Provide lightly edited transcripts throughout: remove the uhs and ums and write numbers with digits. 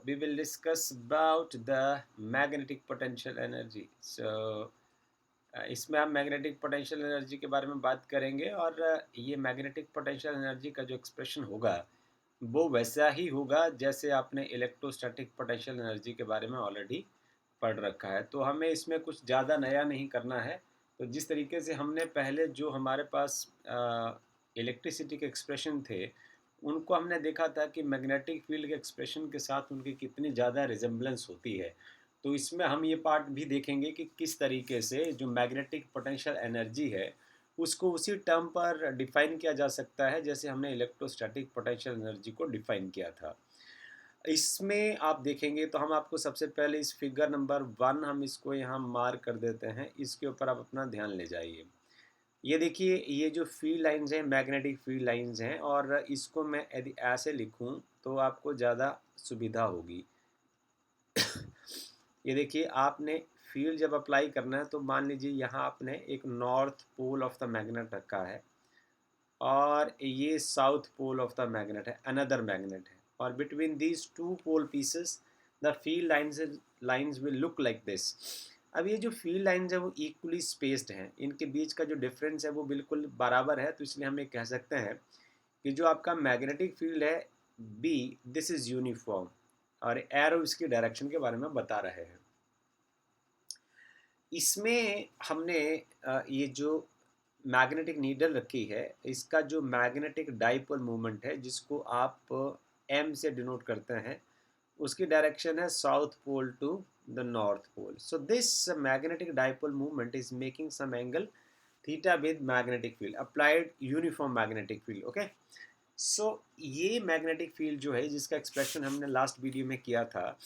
we will discuss about the magnetic potential energy. इसमें हम magnetic potential energy के बारे में बात करेंगे और ये मैग्नेटिक पोटेंशियल एनर्जी का जो एक्सप्रेशन होगा वो वैसा ही होगा जैसे आपने इलेक्ट्रोस्टैटिक पोटेंशियल एनर्जी के बारे में ऑलरेडी पढ़ रखा है। तो हमें इसमें कुछ ज़्यादा नया नहीं करना है। तो जिस तरीके से हमने पहले जो हमारे पास इलेक्ट्रिसिटी के एक्सप्रेशन थे, उनको हमने देखा था कि मैग्नेटिक फील्ड के एक्सप्रेशन के साथ उनकी कितनी ज़्यादा रिजेम्बलेंस होती है। तो इसमें हम ये पार्ट भी देखेंगे कि किस तरीके से जो मैग्नेटिक पोटेंशियल एनर्जी है, उसको उसी टर्म पर डिफ़ाइन किया जा सकता है जैसे हमने इलेक्ट्रोस्टैटिक पोटेंशियल एनर्जी को डिफ़ाइन किया था। इसमें आप देखेंगे तो हम आपको सबसे पहले इस फिगर नंबर 1 हम इसको यहाँ मार्क कर देते हैं, इसके ऊपर आप अपना ध्यान ले जाइए। ये देखिए, ये जो फील्ड लाइंस हैं मैग्नेटिक फील्ड लाइंस हैं और इसको मैं यदि ऐसे लिखूं तो आपको ज़्यादा सुविधा होगी। ये देखिए, आपने फील्ड जब अप्लाई करना है तो मान लीजिए यहाँ आपने एक north pole of the magnet रखा है और ये south pole of the magnet है, अनदर मैग्नेट है, और between these two pole pieces the field lines will look like this. अब ये जो फील्ड लाइंस है वो इक्वली स्पेस्ड हैं, इनके बीच का जो डिफरेंस है वो बिल्कुल बराबर है। तो इसलिए हम ये कह सकते हैं कि जो आपका मैग्नेटिक फील्ड है बी, दिस इज़ यूनिफॉर्म, और एरो इसकी डायरेक्शन के बारे में बता रहे हैं। इसमें हमने ये जो मैग्नेटिक नीडल रखी है, इसका जो मैग्नेटिक डाइपोल मोमेंट है जिसको आप एम से डिनोट करते हैं, उसकी डायरेक्शन है south pole to the north pole. So this magnetic dipole movement is making some angle theta with magnetic field applied uniform magnetic field. Okay, so ये magnetic field जो है जिसका एक्सप्रेशन हमने लास्ट वीडियो में किया था,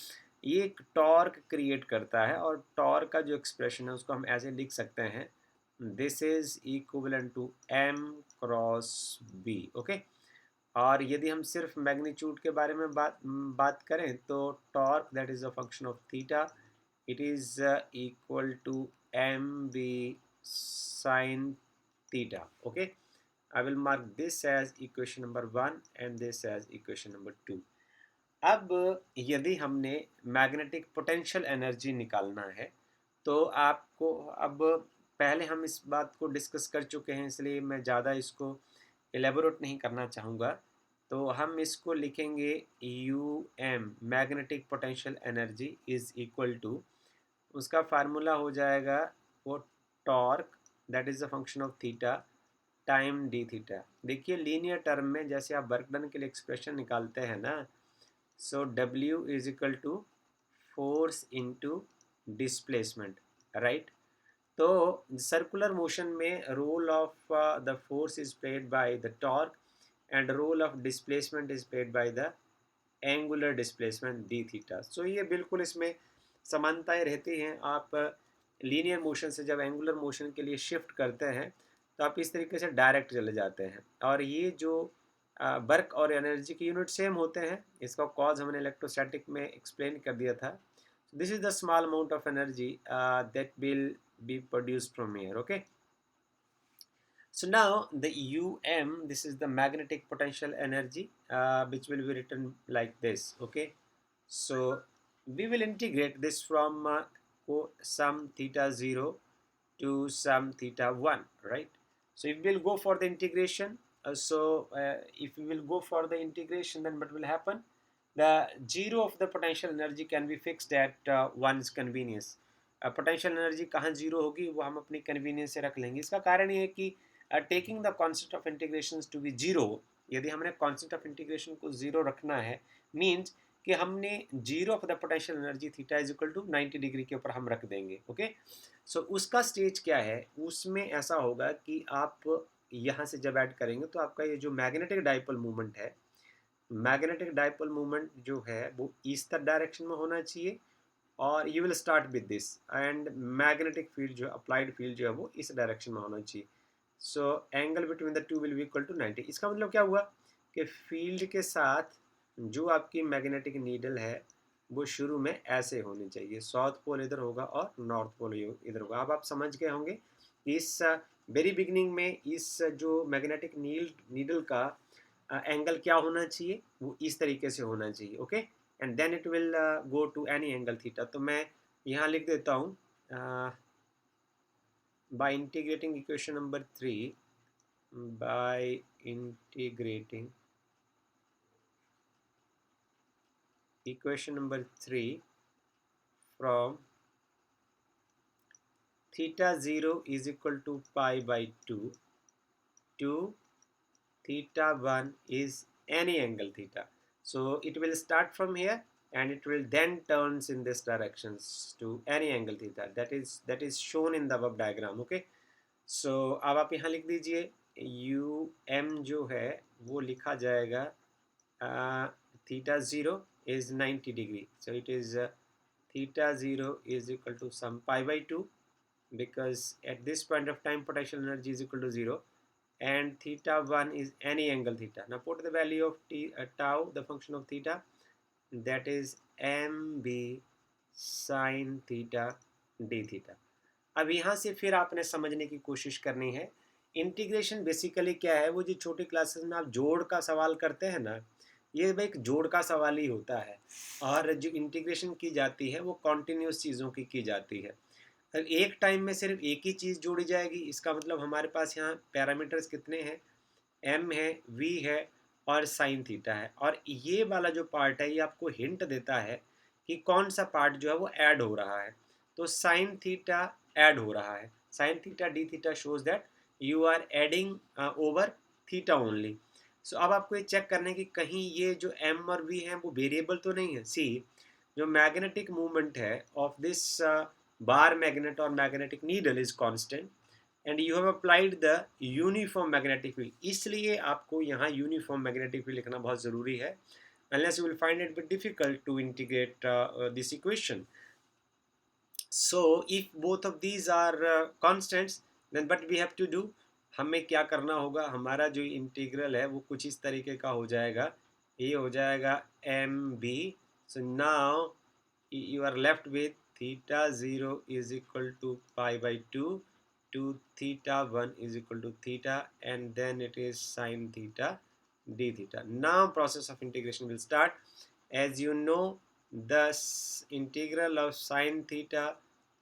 ये एक टॉर्क क्रिएट करता है और टॉर्क का जो एक्सप्रेशन है उसको हम ऐसे लिख सकते हैं, this is equivalent to M cross B. Okay, और यदि हम सिर्फ मैग्नीट्यूड के बारे में बात करें तो torque that is a function of theta, it is equal to M B sine theta. Okay, I will mark this as equation number 1 and this as equation number 2. अब यदि हमने मैग्नेटिक पोटेंशियल एनर्जी निकालना है तो आपको, अब पहले हम इस बात को डिस्कस कर चुके हैं इसलिए मैं ज़्यादा इसको एलेबोरेट नहीं करना चाहूँगा। तो हम इसको लिखेंगे U M, magnetic potential energy is equal to, उसका फार्मूला हो जाएगा वो torque that is a function of theta time D theta. देखिए, लीनियर टर्म में जैसे आप वर्क डन के लिए एक्सप्रेशन निकालते हैं ना, so W is equal to force into displacement, right. तो सर्कुलर मोशन में role of the force is played by the torque and role of displacement is played by the angular displacement d theta. So ये बिल्कुल इसमें समानताएं रहती हैं। आप linear motion से जब एंगुलर मोशन के लिए शिफ्ट करते हैं तो आप इस तरीके से डायरेक्ट चले जाते हैं, और ये जो वर्क और एनर्जी के यूनिट सेम होते हैं, इसका कॉज हमने इलेक्ट्रोस्टैटिक में एक्सप्लेन कर दिया था। This is the small amount of energy that will be produced from here. Okay, so now the um, this is the magnetic potential energy which will be written like this. Okay, so we will integrate this from some theta 0 to some theta 1, right? So if we'll go for the integration, if we will go for the integration, then what will happen? The zero of the potential energy can be fixed at one's convenience. Potential energy कहाँ zero होगी वो हम अपनी convenience से रख लेंगे। इसका कारण ये है कि taking the concept of integration to be zero, यदि हमने कॉन्सेप्ट ऑफ इंटीग्रेशन को जीरो रखना है, मीन्स कि हमने zero of the potential energy theta is equal to 90 degree के ऊपर हम रख देंगे। ओके, सो उसका स्टेज क्या है, उसमें ऐसा होगा कि आप यहाँ से जब ऐड करेंगे तो आपका ये जो मैग्नेटिक डाइपोल मूवमेंट है, मैग्नेटिक डाइपोल मूवमेंट जो है वो ईस्टर्न डायरेक्शन में होना चाहिए, और you will start with this, and magnetic field जो अप्लाइड फील्ड जो है वो इस डायरेक्शन में होना चाहिए। So angle between the two will be equal to 90। इसका मतलब क्या हुआ कि फील्ड के साथ जो आपकी मैग्नेटिक नीडल है वो शुरू में ऐसे होनी चाहिए, साउथ पोल इधर होगा और नॉर्थ पोल इधर होगा। अब आप समझ गए होंगे इस वेरी बिगनिंग में इस जो मैग्नेटिक नीडल का एंगल क्या होना चाहिए, वो इस तरीके से होना चाहिए। Okay, and then it will go to any angle theta. तो मैं यहाँ लिख देता हूँ by integrating equation number 3, by integrating equation number 3 from theta 0 is equal to pi by 2 to theta 1 is any angle theta. So it will start from here and it will then turns in this directions to any angle theta, that is shown in the above diagram. Okay, so अब आप यहाँ लिख दीजिए u m जो है वो लिखा जाएगा theta 0 is 90 degree, so it is theta 0 is equal to some pi by 2, because at this point of time potential energy is equal to 0, and theta 1 is any angle theta. Now put the value of tau, the function of theta, that is mb sin theta d theta. अब यहाँ से फिर आपने समझने की कोशिश करनी है इंटीग्रेशन बेसिकली क्या है। वो जो छोटी क्लासेस में आप जोड़ का सवाल करते हैं ना, ये भाई एक जोड़ का सवाल ही होता है, और जो इंटीग्रेशन की जाती है वो कॉन्टिन्यूस चीज़ों की जाती है। एक टाइम में सिर्फ एक ही चीज़ जोड़ी जाएगी, इसका मतलब हमारे पास यहाँ पैरामीटर्स कितने हैं, m है, v है और साइन थीटा है, और ये वाला जो पार्ट है ये आपको हिंट देता है कि कौन सा पार्ट जो है वो ऐड हो रहा है। तो साइन थीटा ऐड हो रहा है, sine theta d theta shows that you are adding over theta only. So अब आपको ये चेक करने की कहीं ये जो m और v हैं वो वेरिएबल तो नहीं है। सी जो मैग्नेटिक मूवमेंट है ऑफ दिस बार मैग्नेट और magnetic needle is constant and you have applied the uniform magnetic field, इसलिए आपको यहाँ यूनिफॉर्म मैग्नेटिक फील्ड लिखना बहुत ज़रूरी है, unless you will find it bit difficult to integrate this equation. So if both of these are constants, then what we have to do, हमें क्या करना होगा, हमारा जो इंटीग्रल है वो कुछ इस तरीके का हो जाएगा, ये हो जाएगा M B. So now you are left with theta 0 is equal to pi by 2 to theta 1 is equal to theta, and then it is sine theta d theta. Now process of integration will start. As you know, thus integral of sine theta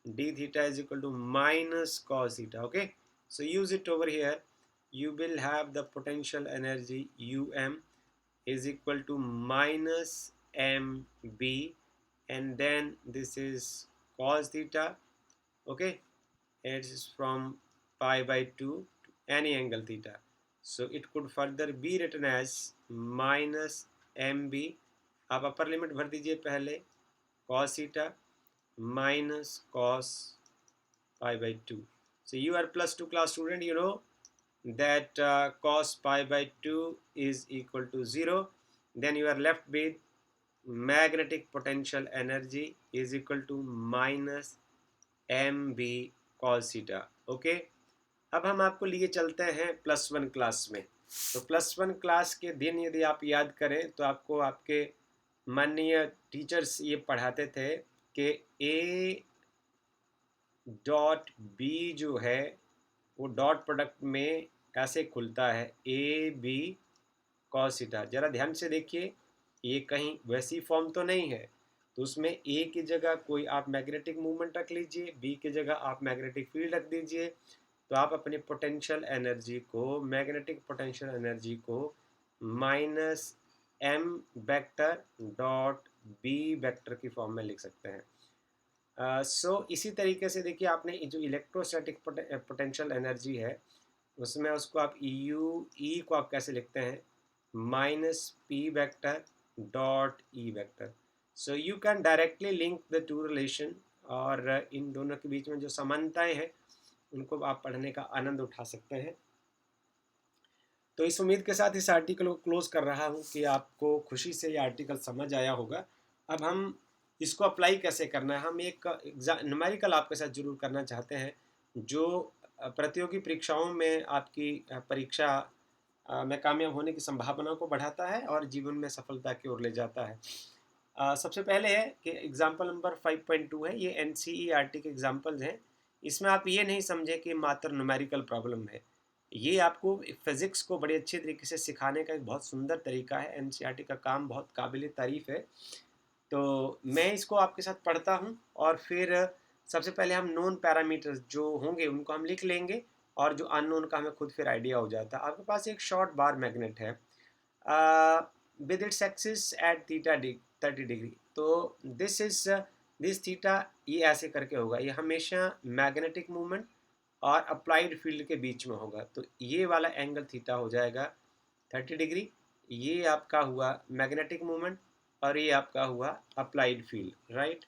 d theta is equal to minus cos theta. Okay, so use it over here. You will have the potential energy um is equal to minus mb, and then this is cos theta. Okay, it is from pi by 2 to any angle theta, so it could further be written as minus mb। आप upper limit भर दीजिए पहले, cos theta minus cos pi by 2। so you are +2 class student, you know that cos pi by 2 is equal to 0, then you are left with magnetic potential energy is equal to minus mb cos theta। Okay, अब हम आपको लिए चलते हैं +1 class में। तो +1 class के दिन यदि आप याद करें तो आपको आपके माननीय टीचर्स ये पढ़ाते थे कि a डॉट b जो है वो डॉट प्रोडक्ट में ऐसे खुलता है ए बी कॉस थीटा। ज़रा ध्यान से देखिए, ये कहीं वैसी फॉर्म तो नहीं है, तो उसमें ए की जगह कोई आप मैग्नेटिक मूवमेंट रख लीजिए, बी की जगह आप मैग्नेटिक फील्ड रख दीजिए, तो आप अपने पोटेंशियल एनर्जी को, मैग्नेटिक पोटेंशियल एनर्जी को minus M vector dot B vector की फॉर्म में लिख सकते हैं। सो इसी तरीके से देखिए, आपने जो इलेक्ट्रोस्टैटिक पोटेंशियल एनर्जी है उसमें उसको आप यू ई को आप कैसे लिखते हैं, minus P vector dot E vector. So you can directly link the two relation, और इन दोनों के बीच में जो समानताएं हैं उनको आप पढ़ने का आनंद उठा सकते हैं। तो इस उम्मीद के साथ इस आर्टिकल को क्लोज कर रहा हूँ कि आपको खुशी से ये आर्टिकल समझ आया होगा। अब हम इसको अप्लाई कैसे करना है, हम एक न्यूमेरिकल आपके साथ जरूर करना चाहते हैं जो प्रतियोगी परीक्षाओं में आपकी परीक्षा में कामयाब होने की संभावना को बढ़ाता है और जीवन में सफलता की ओर ले जाता है। सबसे पहले है कि एग्जाम्पल नंबर 5.2 है, ये NCERT के एग्जाम्पल्स हैं। इसमें आप ये नहीं समझें कि मात्र न्यूमेरिकल प्रॉब्लम है, ये आपको फिज़िक्स को बड़े अच्छे तरीके से सिखाने का एक बहुत सुंदर तरीका है। NCERT का काम बहुत काबिल तारीफ़ है। तो मैं इसको आपके साथ पढ़ता हूँ और फिर सबसे पहले हम नोन पैरामीटर्स जो होंगे उनको हम लिख लेंगे और जो अननोन का हमें खुद फिर आइडिया हो जाता है। आपके पास एक शॉर्ट बार मैग्नेट है with its axis at theta 30 degree. तो दिस इज दिस थीटा ये ऐसे करके होगा, ये हमेशा मैग्नेटिक मूवमेंट और अप्लाइड फील्ड के बीच में होगा। तो ये वाला एंगल थीटा हो जाएगा 30 डिग्री। ये आपका हुआ मैग्नेटिक मूवमेंट और ये आपका हुआ अप्लाइड फील्ड, राइट।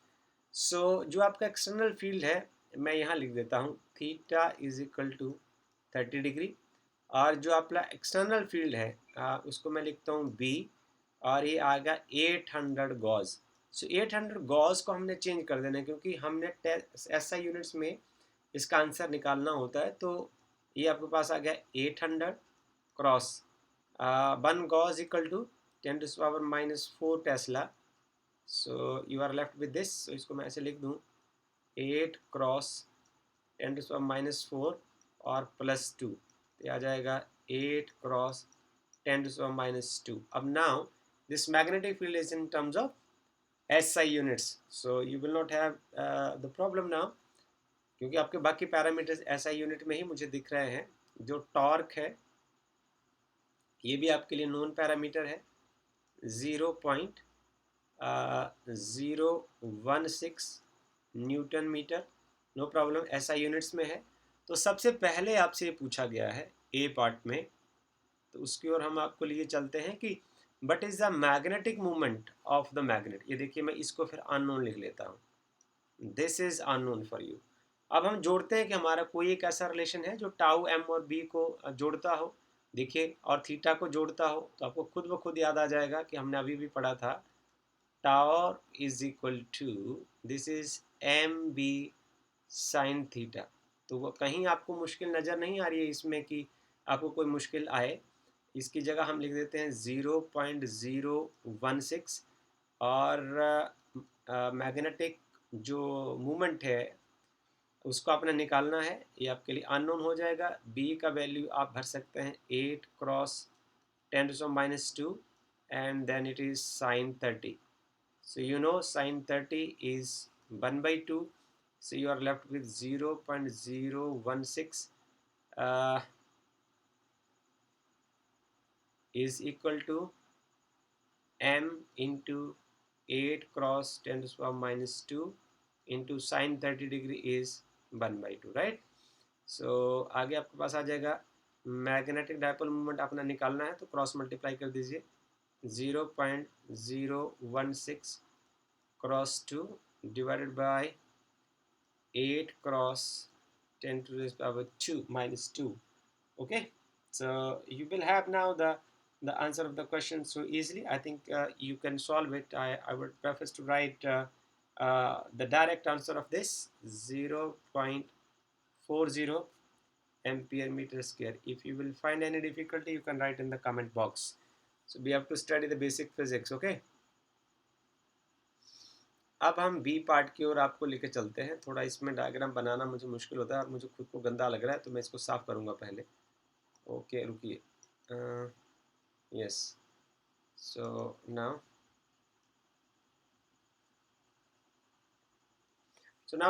सो जो आपका एक्सटर्नल फील्ड है मैं यहाँ लिख देता हूँ theta is equal to 30 degree. और जो आपका एक्सटर्नल फील्ड है उसको मैं लिखता हूँ बी और ये आ गया 800 गॉज। सो 800 गॉज को हमने चेंज कर देना है क्योंकि हमने एसआई यूनिट्स में इसका आंसर निकालना होता है। तो ये आपके पास आ गया 800 cross 1 gauss equal to 10⁻⁻4 tesla. So you are left with this. So इसको मैं ऐसे लिख दूँ 8 क्रॉस 10⁻⁻4 और +2, तो आ जाएगा 8 क्रॉस 10⁻⁻2। अब now this magnetic field is in terms of SI units, so you will not have the problem now क्योंकि आपके बाकी पैरामीटर्स SI यूनिट में ही मुझे दिख रहे हैं। जो टॉर्क है ये भी आपके लिए नोन पैरामीटर है 0.016 newton metre, no problem, SI units में है। तो सबसे पहले आपसे ये पूछा गया है ए पार्ट में, तो उसकी ओर हम आपको लिए चलते हैं कि but is the magnetic movement of the magnet. ये देखिए मैं इसको फिर अननोन लिख लेता हूँ, this is unknown for you. अब हम जोड़ते हैं कि हमारा कोई एक ऐसा रिलेशन है जो टाउ एम और बी को जोड़ता हो, देखिए, और थीटा को जोड़ता हो। तो आपको खुद ब खुद याद आ जाएगा कि हमने अभी भी पढ़ा था torque is equal to this is M B sine theta. तो वो कहीं आपको मुश्किल नज़र नहीं आ रही है इसमें कि आपको कोई मुश्किल आए। इसकी जगह हम लिख देते हैं 0.016 और मैग्नेटिक जो मूवमेंट है उसको आपने निकालना है। ये आपके लिए अननोन हो जाएगा। बी का वैल्यू आप भर सकते हैं 8 cross 10⁻⁻2 and then it is sine 30। So you know sine 30 is 1/2। So you are left with 0.016 is equal to m into 8 cross 10⁻⁻2 into sin 30 degree is 1/2, right. सो आगे आपके पास आ जाएगा मैग्नेटिक डायपोल मूवमेंट अपना निकालना है, तो क्रॉस मल्टीप्लाई कर दीजिए 0.016 cross 2 divided by 8 cross 10⁻2 -2। okay, so you will have now the answer of the question so easily. I think you can solve it. I would prefer to write the direct answer of this 0.40 ampere meter square. If you will find any difficulty you can write in the comment box. So we have to study the basic physics. Okay, अब हम B part की ओर आपको लेके चलते हैं। थोड़ा इसमें diagram बनाना मुझे मुश्किल होता है और मुझे खुद को गंदा लग रहा है, तो मैं इसको साफ करूँगा पहले। ओके रुकिए, yes, so now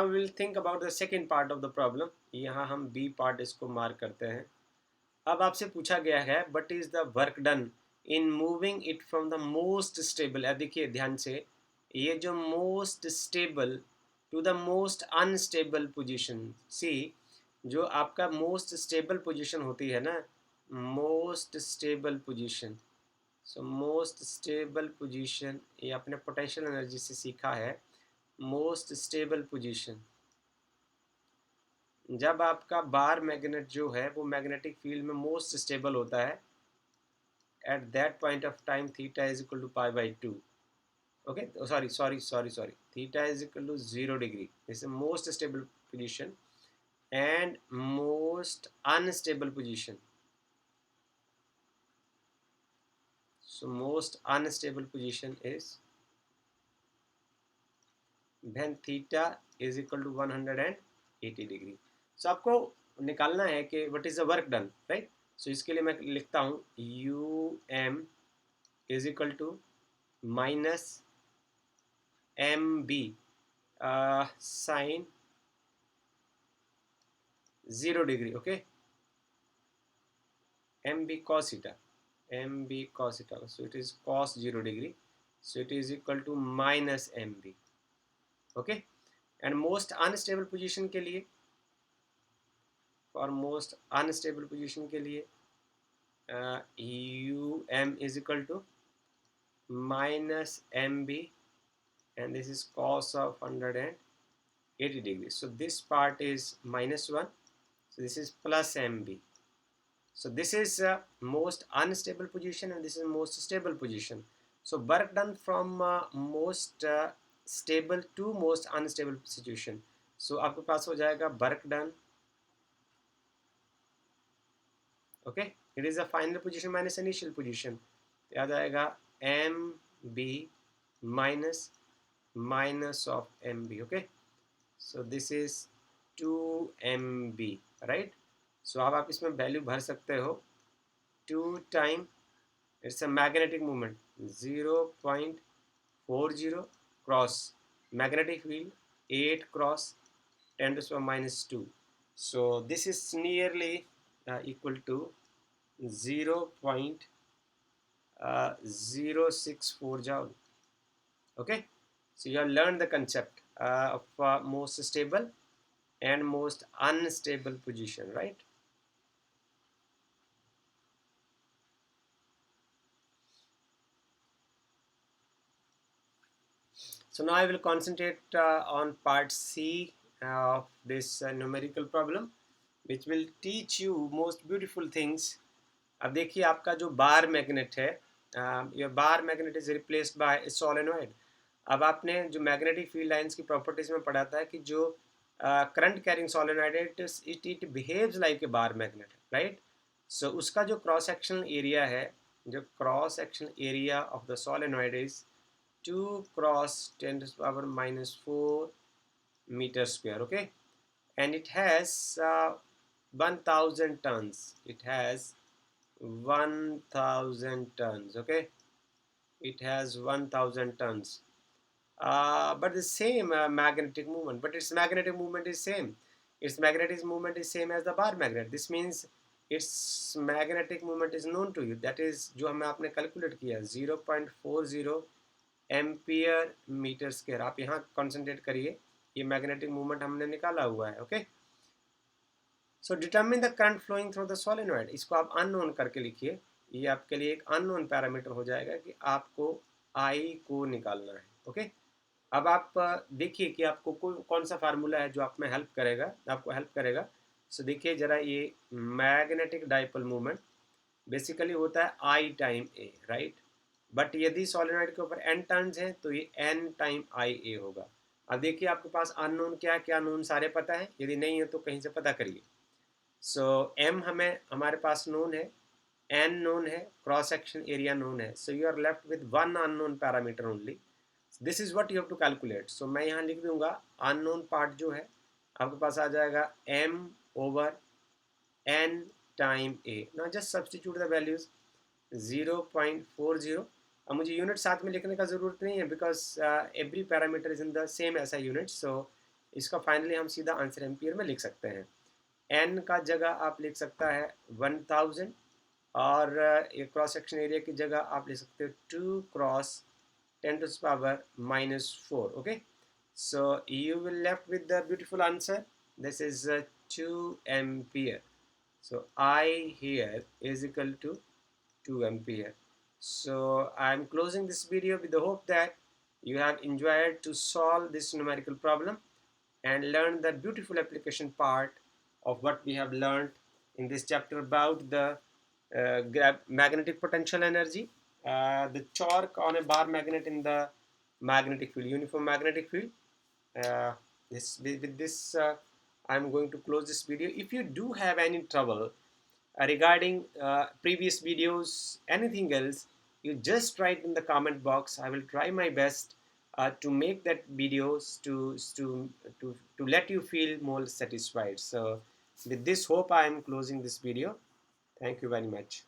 we will think about the second part of the problem. यहाँ हम B part इसको मार्क करते हैं। अब आपसे पूछा गया है what is the work done in moving it from the most stable, देखिए ध्यान से, ये जो most stable to the most unstable position, see जो आपका most stable position होती है ना, most stable position, so most stable position, ये आपने पोटेंशियल एनर्जी से सीखा है। मोस्ट स्टेबल पोजीशन, जब आपका बार मैग्नेट जो है वो मैग्नेटिक फील्ड में मोस्ट स्टेबल होता है, at that point of time theta is equal to π/2। Okay, sorry, theta is equal to 0 degree. This is most stable position and most unstable position. So most unstable position is when theta is equal to 180 degree. So आपको निकालना है कि what is the work done, right? So इसके लिए मैं लिखता हूँ UM is equal to minus MB sine 0 degree, okay, MB cos theta, MB cos theta, so it is cos 0 degree, so it is equal to minus MB, okay. And most unstable position के लिए, for most unstable position के लिए UM is equal to minus MB, and this is cos of 180 degrees. So this part is minus 1, so this is plus MB. So this is most unstable position and this is most stable position. So work done from most stable to most unstable situation. So आपके पास हो जाएगा work done, okay, it is a final position minus initial position, तो आ जाएगा MB minus minus of MB, okay. So this is 2MB, right. So अब आप इसमें value भर सकते हो, 2 time it's a magnetic moment 0.40 cross magnetic field 8 cross 10 to the power minus 2. So this is nearly equal to 0.064 joule, okay. So you have learned the concept of most stable and most unstable position, right. So now I will concentrate on part C of this numerical problem, which will teach you most beautiful things. अब देखिए आपका जो bar magnet है, your bar magnet is replaced by a solenoid. अब आपने जो magnetic field lines की properties में पढ़ा था कि जो करंट कैरिंग सोलेनॉइड है it behaves like a bar magnet, right. So उसका जो क्रॉस सेक्शनल एरिया है, जो cross sectional area of the solenoid is 2 cross 10 to the power minus 4 meter square, okay, and it has 1000 tons. It has 1000 tons, okay, it has 1000 tons, but the same magnetic moment, but its magnetic moment is same, its magnetic moment is same as the bar magnet. This means its magnetic moment is known to you, that is जो हमें आपने calculate किया 0.40 ampere metre square. आप यहाँ concentrate करिए, ये magnetic movement हमने निकाला हुआ है, okay. So determine the current flowing through the solenoid, इसको आप अननोन करके लिखिए, ये आपके लिए एक अननोन पैरामीटर हो जाएगा कि आपको आई को निकालना है, ओके. अब आप देखिए कि आपको कौन सा फार्मूला है जो आप में हेल्प करेगा, आपको हेल्प करेगा. सो देखिए ज़रा, ये मैग्नेटिक डाइपोल मूवमेंट बेसिकली होता है आई टाइम ए, राइट. बट यदि सोलेनॉइड के ऊपर n टर्न्स हैं तो ये n टाइम आई ए होगा. अब देखिए आपके पास अननोन क्या क्या नोन सारे पता है, यदि नहीं है तो कहीं से पता करिए. सो m हमारे पास नोन है, n नोन है, क्रॉस सेक्शन एरिया नोन है. So you are left with one unknown parameter only. This is what you have to calculate. So मैं यहाँ लिख दूंगा अननोन पार्ट जो है आपके पास आ जाएगा m over n time a. Now just substitute the values 0.40. अब मुझे यूनिट साथ में लिखने का ज़रूरत नहीं है, because every parameter is in the same ऐसा यूनिट. सो इसका फाइनली हम सीधा आंसर एम्पियर में लिख सकते हैं. n का जगह आप लिख सकता है 1000, और क्रॉस सेक्शन एरिया की जगह आप लिख सकते हो 2 cross 10 to the power minus 4, okay. So you will left with the beautiful answer. This is 2 ampere. So I here is equal to 2 ampere. So I'm closing this video with the hope that you have enjoyed to solve this numerical problem and learn the beautiful application part of what we have learned in this chapter about the magnetic potential energy, the torque on a bar magnet in the magnetic field, uniform magnetic field. With this I'm going to close this video. If you do have any trouble regarding previous videos, anything else, you just write in the comment box. I will try my best to make that videos to let you feel more satisfied. So with this hope, I am closing this video. Thank you very much.